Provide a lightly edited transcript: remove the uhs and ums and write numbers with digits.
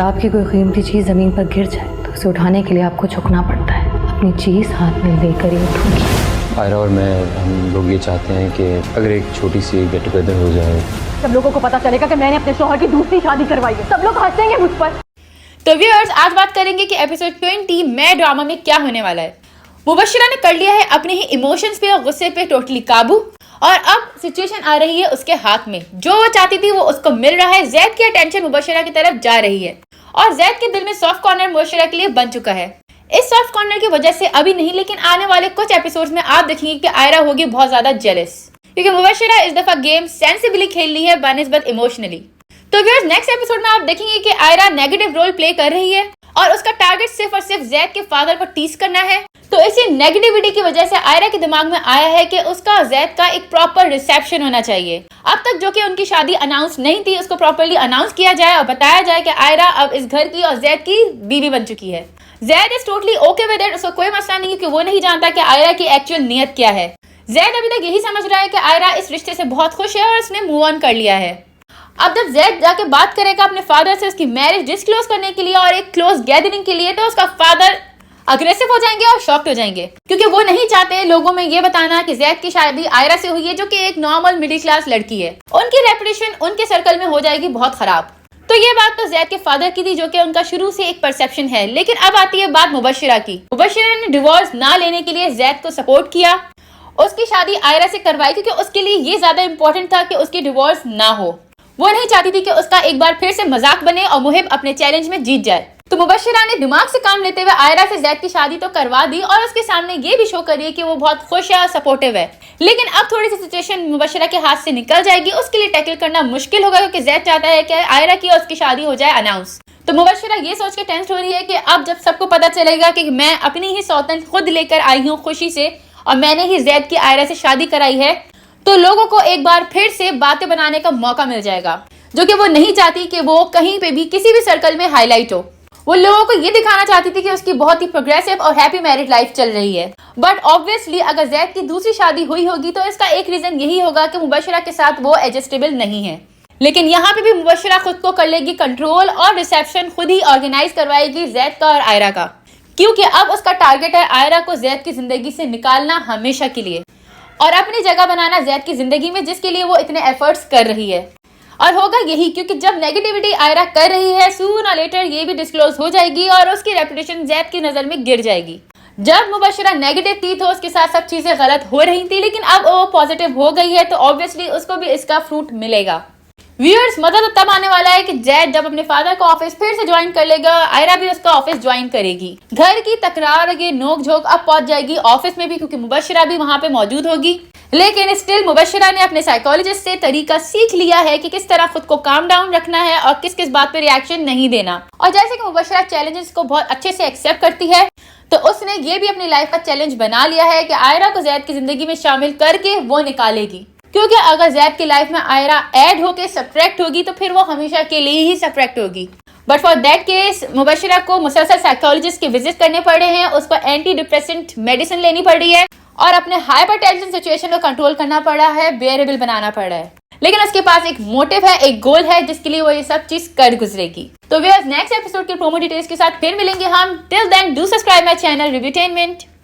आपकी कोई कीमती चीज़ ज़मीन पर गिर जाए तो उसे उठाने के लिए आपको झुकना पड़ता है। अपनी चीज़ हाथ में लेकर ही उठूंगी। आयरा और मैं हम लोग ये चाहते हैं कि अगर एक छोटी सी गेट टुगेदर हो जाए। सब लोगों को पता चलेगा कि मैंने अपने शौहर की दूसरी शादी करवाई है। सब लोग हंसेंगे मुझ पर। तो व्यूअर्स, आज बात करेंगे कि एपिसोड 20 मैं ड्रामा में क्या होने वाला है। मुबश्शिरा ने कर लिया है अपने ही इमोशंस पे और गुस्से पे टोटली काबू, और अब सिचुएशन आ रही है उसके हाथ में। जो वो चाहती थी वो उसको मिल रहा है। जैद की अटेंशन मुबश्शिरा की तरफ जा रही है और जैद के दिल में सॉफ्ट कॉर्नर मुबश्शिरा के लिए बन चुका है। इस सॉफ्ट कॉर्नर की वजह से अभी नहीं, लेकिन आने वाले कुछ एपिसोड्स में आप देखेंगे कि आयरा होगी बहुत ज्यादा जेलस, क्योंकि मुबश्शिरा इस दफा गेम सेंसिबली खेल रही है बनिस्बत इमोशनली। तो व्यूअर्स, नेक्स्ट एपिसोड में आप देखेंगे कि आयरा नेगेटिव रोल प्ले कर रही है और उसका टारगेट सिर्फ और सिर्फ जैद के फादर को टीज करना है। तो इसी नेगेटिविटी की वजह से आयरा के दिमाग में आया है कि उसका जैद का एक प्रॉपर रिसेप्शन होना चाहिए। अब तक जो कि उनकी शादी अनाउंस नहीं थी, उसको प्रॉपरली अनाउंस किया जाए और बताया जाए कि आयरा अब इस घर की और जैद की बीवी बन चुकी है। Zaid is totally okay with it. उसको कोई मसला नहीं, क्योंकि वो नहीं जानता कि आयरा की एक्चुअल नियत क्या है। जैद अभी तक यही समझ रहा है कि आयरा इस रिश्ते से बहुत खुश है और उसने मूव ऑन कर लिया है। अब जब जैद जाके बात करेगा अपने फादर से उसकी मैरिज डिस्क्लोज करने के लिए और एक क्लोज गैदरिंग के लिए, तो उसका फादर अग्रेसिव हो जाएंगे और शॉक्ड हो जाएंगे, क्योंकि वो नहीं चाहते लोगों में ये बताना कि जैद की शादी आयरा से हुई है, जो कि एक नॉर्मल मिडिल क्लास लड़की है। उनकी रेपुटेशन उनके सर्कल में हो जाएगी बहुत खराब। तो ये बात तो जैद के फादर की थी, जो कि उनका शुरू से एक परसेप्शन है। लेकिन अब आती है बात मुबश्शिरा की। मुबश्शिरा ने डिवोर्स ना लेने के लिए जैद को सपोर्ट किया, उसकी शादी आयरा से करवाई, क्योंकि उसके लिए ये ज्यादा इंपॉर्टेंट था कि उसकी डिवोर्स ना हो। वो नहीं चाहती थी कि उसका एक बार फिर से मजाक बने और मुहिब अपने चैलेंज में जीत जाए। तो मुबश्शिरा ने दिमाग से काम लेते हुए आयरा से जैद की शादी तो करवा दी और उसके सामने ये भी शो करिए कि वो बहुत खुश है और सपोर्टिव है। लेकिन अब थोड़ी सी सिचुएशन मुबश्शिरा के हाथ से निकल जाएगी। उसके लिए टैकल करना मुश्किल होगा, क्योंकि जैद चाहता है कि आयरा की और उसकी शादी हो जाए अनाउंस। तो मुबश्शिरा ये सोच के टेंस हो रही है कि अब जब सबको पता चलेगा कि मैं अपनी ही सौतन खुद लेकर आई हूँ खुशी से और मैंने ही जैद की आयरा से शादी कराई है, तो लोगों को एक बार फिर से बातें बनाने का मौका मिल जाएगा, जो कि वो नहीं चाहती कि वो कहीं पे भी किसी भी सर्कल में हाईलाइट हो। वो लोगों को ये दिखाना चाहती थी कि उसकी बहुत ही प्रोग्रेसिव और हैप्पी मैरिड लाइफ चल रही है। बट ऑब्वियसली अगर जैद की दूसरी शादी हुई होगी तो इसका एक रीजन यही होगा कि मुबश्शिरा के साथ वो एडजस्टेबल नहीं है। लेकिन यहाँ पे भी मुबश्शिरा खुद को कर लेगी कंट्रोल और रिसेप्शन खुद ही ऑर्गेनाइज करवाएगी जैद का और आयरा का, क्योंकि अब उसका टारगेट है आयरा को जैद की जिंदगी से निकालना हमेशा के लिए और अपनी जगह बनाना जैद की जिंदगी में, जिसके लिए वो इतने एफर्ट्स कर रही है। और होगा यही, क्योंकि जब नेगेटिविटी आयरा कर रही है, सून और लेटर ये भी डिस्क्लोज हो जाएगी और उसकी रेपुटेशन जैद की नजर में गिर जाएगी। जब मुबश्शिरा नेगेटिव थी तो उसके साथ सब चीजें गलत हो रही थी, लेकिन अब वो पॉजिटिव हो गई है, तो ऑब्वियसली उसको भी इसका फ्रूट मिलेगा। व्यूअर्स, मजा तो तब आने वाला है कि जैद जब अपने फादर का ऑफिस फिर से ज्वाइन कर लेगा, आयरा भी उसका ऑफिस ज्वाइन करेगी। घर की तकरार की नोक झोंक अब पहुंच जाएगी ऑफिस में भी, क्योंकि मुबश्शिरा भी वहां पे मौजूद होगी। लेकिन स्टिल मुबश्शिरा ने अपने साइकोलॉजिस्ट से तरीका सीख लिया है कि किस तरह खुद को काम डाउन रखना है और किस किस बात पे रिएक्शन नहीं देना। और जैसे कि मुबश्शिरा चैलेंजेस को बहुत अच्छे से एक्सेप्ट करती है, तो उसने ये भी अपनी लाइफ का चैलेंज बना लिया है कि आयरा को जैद की जिंदगी में शामिल करके वो निकालेगी। क्योंकि अगर जैद की लाइफ में आयरा ऐड होके सब्ट्रैक्ट होगी तो फिर वो हमेशा के लिए ही सब्ट्रैक्ट होगी। बट फॉर दैट केस मुबश्शिरा को मुसलसल साइकोलॉजिस्ट के विजिट करने पड़ रहे हैं, उसको एंटी डिप्रेसेंट मेडिसिन लेनी पड़ रही है और अपने हाइपर टेंशन सिचुएशन को कंट्रोल करना पड़ा है, बेयरेबल बनाना पड़ा है। लेकिन उसके पास एक मोटिव है, एक गोल है, जिसके लिए वो ये सब चीज कर गुजरेगी। तो व्यूअर्स, नेक्स्ट एपिसोड के प्रोमो डिटेल्स के साथ फिर मिलेंगे हम। Till then do subscribe my channel रिव्यूटेनमेंट।